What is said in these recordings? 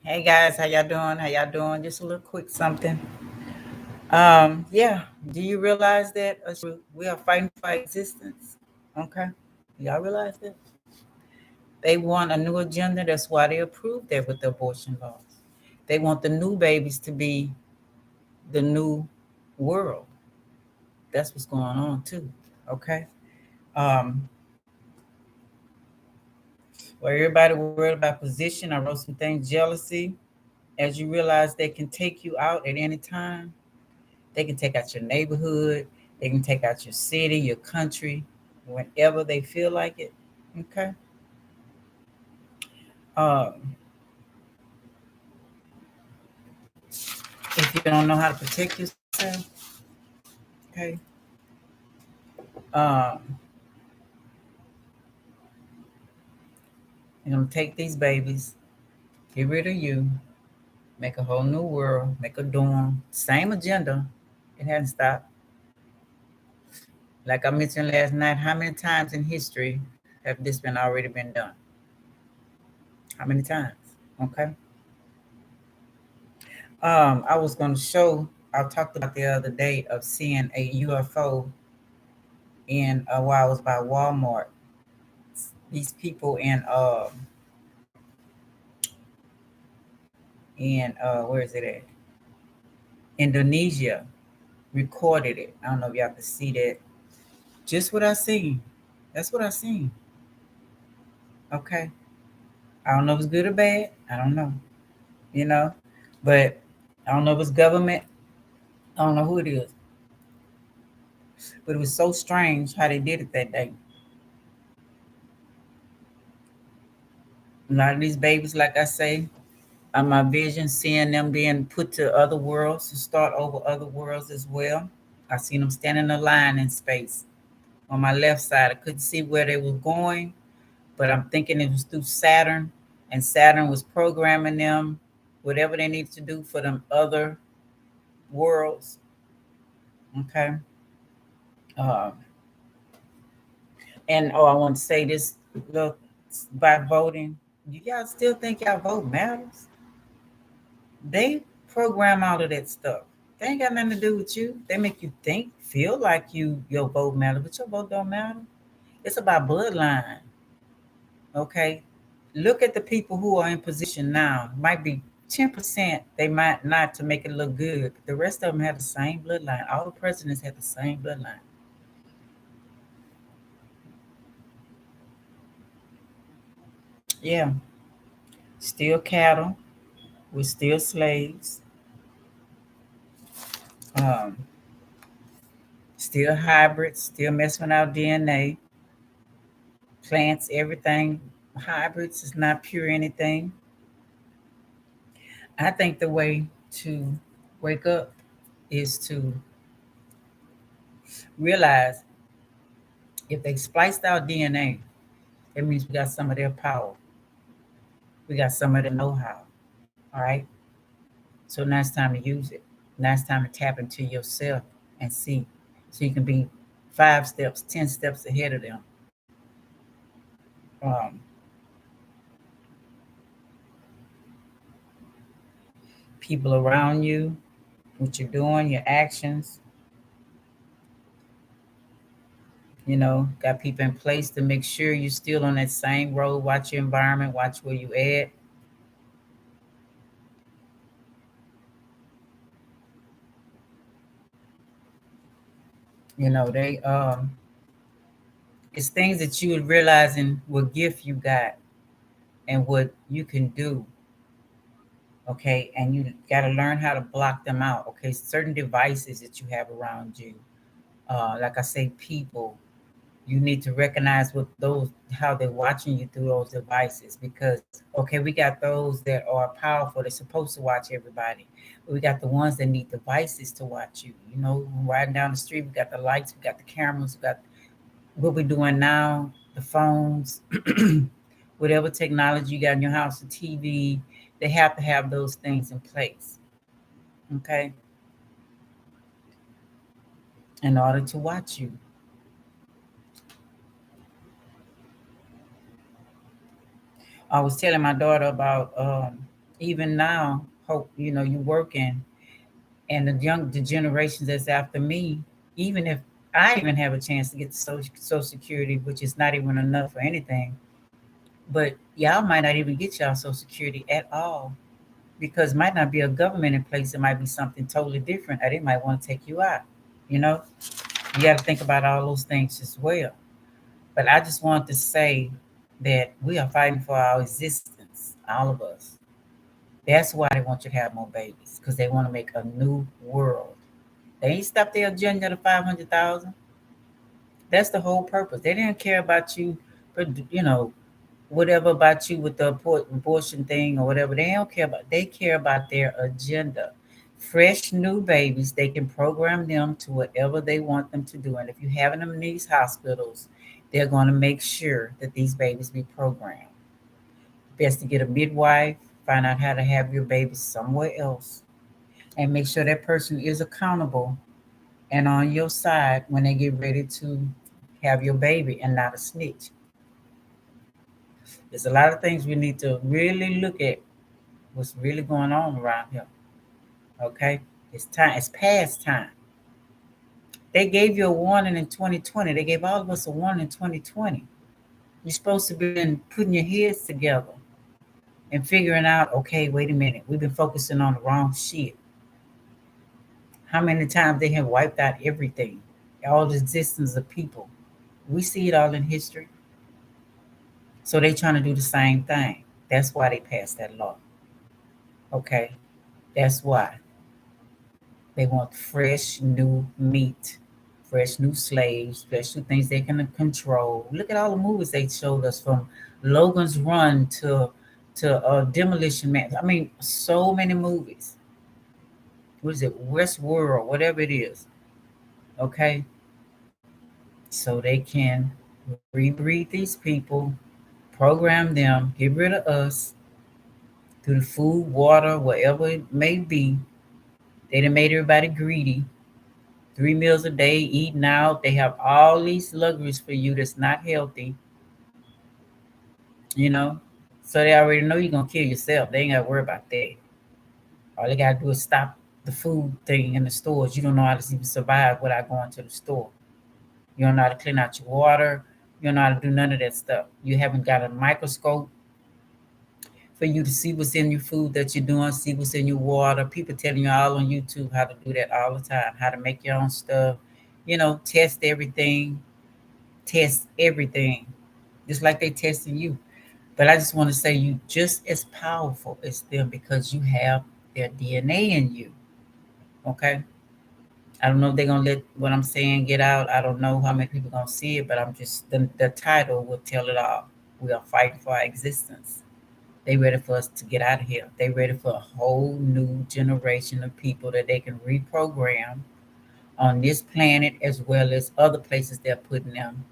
Hey guys, how y'all doing? How y'all doing? Just a little quick something. Yeah. Do you realize that we are fighting for existence? Okay. Y'all realize that? They want a new agenda. That's why they approved that with the abortion laws. They want the new babies to be the new world. That's what's going on too. Okay. Um, where everybody worried about position, I wrote some things, jealousy. As you realize they can take you out at any time. They can take out your neighborhood. They can take out your city, your country, whenever they feel like it. Okay. Um, if you don't know how to protect yourself, okay. Um, you're gonna take these babies, get rid of you, make a whole new world, make a dorm. Same agenda. It hasn't stopped. Like I mentioned last night, how many times in history have this been already been done? How many times? Okay. I was going to show. I talked about the other day of seeing a UFO in while I was by Walmart. These people in where is it at? Indonesia recorded it. I don't know if y'all can see that. Just what I seen. That's what I seen. Okay. I don't know if it's good or bad. I don't know. You know, but I don't know if it's government. I don't know who it is. But it was so strange how they did it that day. A lot of these babies, like I say, my vision, seeing them being put to other worlds to start over other worlds as well. I seen them standing in a line in space. On my left side, I couldn't see where they were going, but I'm thinking it was through Saturn, and Saturn was programming them, whatever they needed to do for them other worlds. Okay. Uh, and I want to say this: look, by voting, you y'all still think y'all vote matters? They program all of that stuff. They ain't got nothing to do with you. They make you think, feel like your vote matters, but your vote don't matter. It's about bloodline. Okay. Look at the people who are in position now. Might be 10%. They might not to make it look good. But the rest of them have the same bloodline. All the presidents have the same bloodline. Yeah. Still cattle. We're still slaves. Um, Still hybrids. Still messing with our DNA. Plants, everything. Hybrids is not pure anything. I think the way to wake up is to realize if they spliced our DNA, that means we got some of their power. We got some of the know-how. All right. So now it's time to use it. Now it's time to tap into yourself and see. So you can be 5 steps, 10 steps ahead of them. Um, People around you, what you're doing, your actions, got people in place to make sure you're still on that same road. Watch your environment, watch where you at. They it's things that you would realizing what gift you got and what you can do. Okay, and you got to learn how to block them out. Okay, certain devices that you have around you, like I say, people, you need to recognize what those how they're watching you through those devices. Because okay, we got those that are powerful, they're supposed to watch everybody, but we got the ones that need devices to watch you. Riding down the street, we got the lights, we got the cameras, we got what we're doing now, the phones, whatever technology you got in your house, the TV. They have to have those things in place, okay, in order to watch you. I was telling my daughter about even now, hope you working, and the generations that's after me, even if I even have a chance to get the social security, which is not even enough for anything, but y'all might not even get y'all social security at all, because might not be a government in place. It might be something totally different, or they might want to take you out. You know, you got to think about all those things as well. But I just wanted to say that we are fighting for our existence, all of us. That's why they want you to have more babies, because they want to make a new world. They ain't stopped their agenda to 500,000. That's the whole purpose. They didn't care about you, but whatever about you with the abortion thing or whatever. They don't care about. They care about their agenda. Fresh new babies, they can program them to whatever they want them to do. And if you having them in these hospitals, they're going to make sure that these babies be programmed. Best to get a midwife, find out how to have your baby somewhere else, and make sure that person is accountable and on your side when they get ready to have your baby, and not a snitch. There's a lot of things we need to really look at what's really going on around here. Okay? It's time, it's past time. They gave you a warning in 2020. They gave all of us a warning in 2020. You're supposed to be putting your heads together and figuring out, okay, wait a minute, we've been focusing on the wrong shit. How many times they have wiped out everything, all the existence of people. We see it all in history. So they trying to do the same thing. That's why they passed that law. Okay? That's why. They want fresh new meat, fresh new slaves, fresh new things they can control. Look at all the movies they showed us, from Logan's Run to Demolition Man. I mean, so many movies. What is it? Westworld, whatever it is. Okay, so they can rebreed these people, program them, get rid of us through the food, water, whatever it may be. They done made everybody greedy. 3 meals a day, eating out. They have all these luxuries for you that's not healthy, you know. So they already know you're gonna kill yourself. They ain't gotta worry about that. All they gotta do is stop the food thing in the stores. You don't know how to even survive without going to the store. You don't know how to clean out your water. You don't know how to do none of that stuff. You haven't got a microscope for you to see what's in your food that you're doing, see what's in your water. People telling you all on YouTube how to do that all the time, how to make your own stuff. Test everything, just like they testing you. But I just want to say you just as powerful as them, because you have their DNA in you. Okay. I don't know if they're gonna let what I'm saying get out. I don't know how many people gonna see it, but I'm just the title will tell it all. We are fighting for our existence. They ready for us to get out of here. They ready for a whole new generation of people that they can reprogram on this planet as well as other places they're putting them.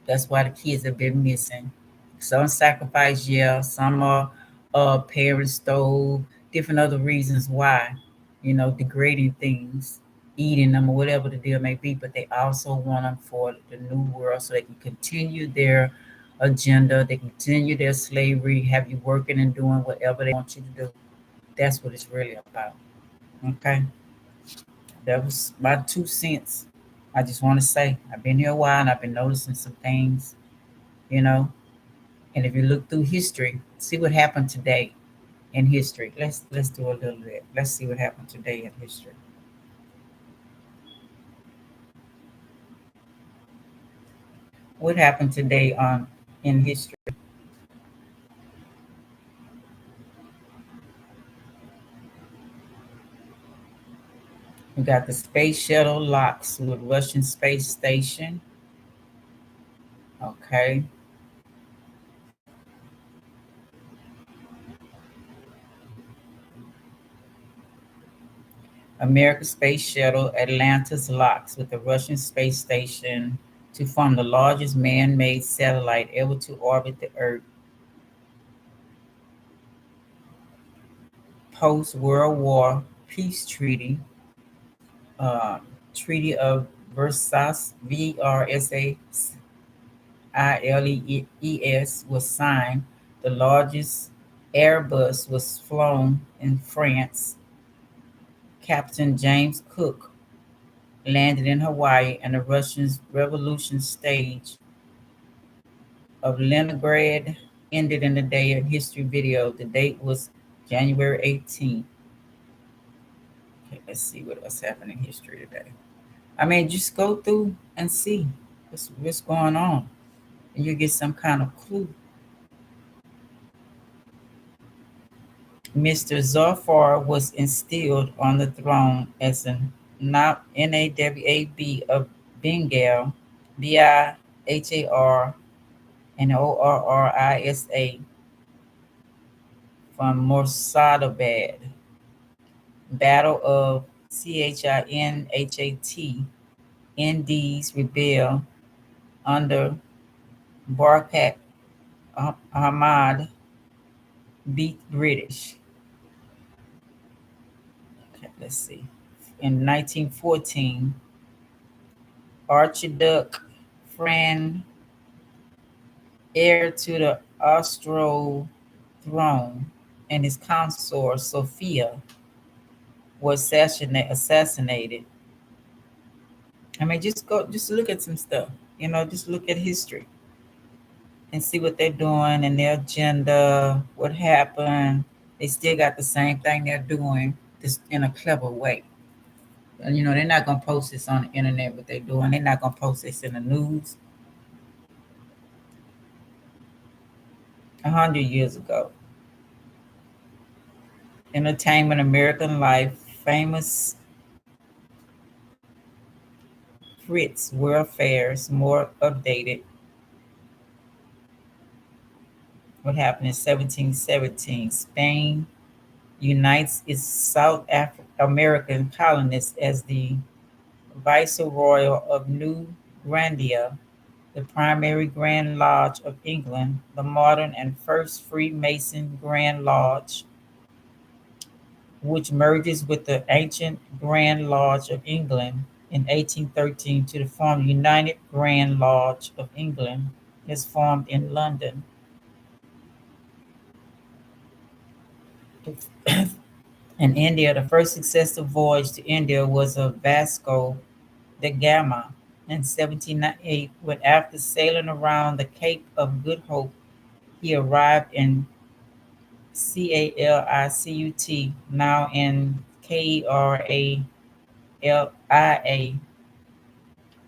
That's why the kids have been missing. Some sacrifice, yeah. Some are parents stole, different other reasons why, degrading things, eating them or whatever the deal may be. But they also want them for the new world so they can continue their agenda, they continue their slavery, have you working and doing whatever they want you to do. That's what it's really about. Okay. That was my 2 cents. I just want to say I've been here a while and I've been noticing some things, you know. And if you look through history, see what happened today in history. Let's do a little bit. Let's see what happened today in history. What happened today on in history? We got the space shuttle locks with Russian space station. Okay. American space shuttle Atlantis locks with the Russian space station to form the largest man-made satellite ever to orbit the Earth. Post-World War peace treaty, uh, Treaty of Versailles, VRSAILES, was signed, the largest. Airbus was flown in France. Captain James Cook landed in Hawaii, and the Russian Revolution stage of Leningrad ended in the day in history video. The date was January 18th. Okay, let's see what else happened in history today. I mean, just go through and see what's going on, and you get some kind of clue. Mr. Zafar was installed on the throne as a Nawab of Bengal, Bihar and Orrisa from Mursadabad. Battle of Chinhat. Indies rebel under Barkat Ahmad, beat British. Okay, let's see. In 1914, Archduke Fran, heir to the Austro throne, and his consort Sophia was assassinated. I mean, just look at some stuff. Just look at history and see what they're doing and their agenda, what happened. They still got the same thing they're doing, just in a clever way. And they're not gonna post this on the internet what they're doing. They're not gonna post this in the news. 100 years ago, entertainment, American life, famous Fritz World Affairs, more updated. What happened in 1717? Spain unites its South American colonists as the Viceroy of New Granada, the primary Grand Lodge of England, the modern and first Freemason Grand Lodge, which merges with the ancient Grand Lodge of England in 1813 to form United Grand Lodge of England, is formed in London. In India, the first successful voyage to India was of Vasco da Gama in 1798, when after sailing around the Cape of Good Hope, he arrived in Calicut, now in Keralia.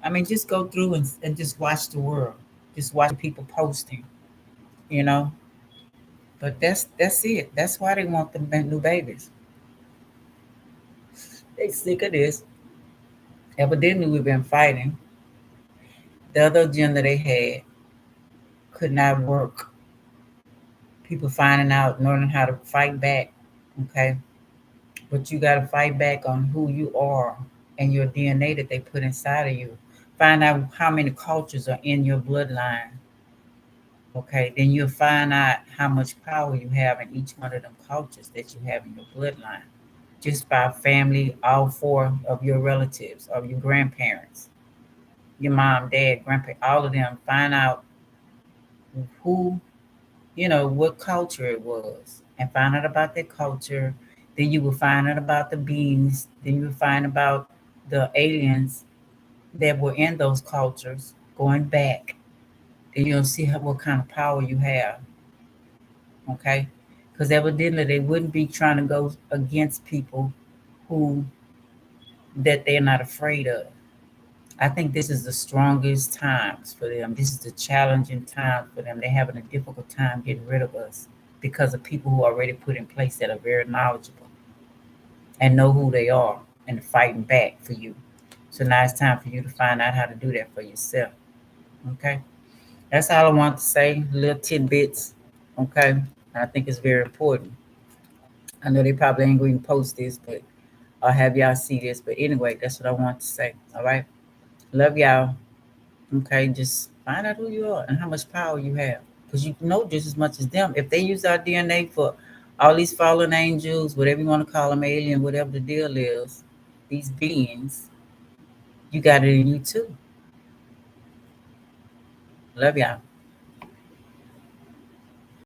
I mean, just go through and just watch the world. Just watch people posting, you know. But that's it. That's why they want the new babies. They sick of this. Evidently, we've been fighting. The other agenda they had could not work. People finding out, learning how to fight back. Okay, but you got to fight back on who you are and your DNA that they put inside of you. Find out how many cultures are in your bloodline. Okay, then you'll find out how much power you have in each one of them cultures that you have in your bloodline. Just by family, all four of your relatives, of your grandparents, your mom, dad, grandpa, all of them. Find out who, what culture it was, and find out about their culture. Then you will find out about the beings. Then you will find about the aliens that were in those cultures going back. Then you'll see what kind of power you have. Okay, because evidently they wouldn't be trying to go against people who that they're not afraid of. I think this is the strongest times for them. This is the challenging time for them. They're having a difficult time getting rid of us because of people who are already put in place that are very knowledgeable and know who they are and fighting back for you. So now it's time for you to find out how to do that for yourself. Okay? That's all I want to say. Little tidbits. Okay? I think it's very important. I know they probably ain't going to post this, but I'll have y'all see this. But anyway, that's what I want to say. All right? Love y'all. Okay? Just find out who you are and how much power you have. Because you know just as much as them. If they use our DNA for all these fallen angels, whatever you want to call them, alien, whatever the deal is, these beings, you got it in you too. Love y'all.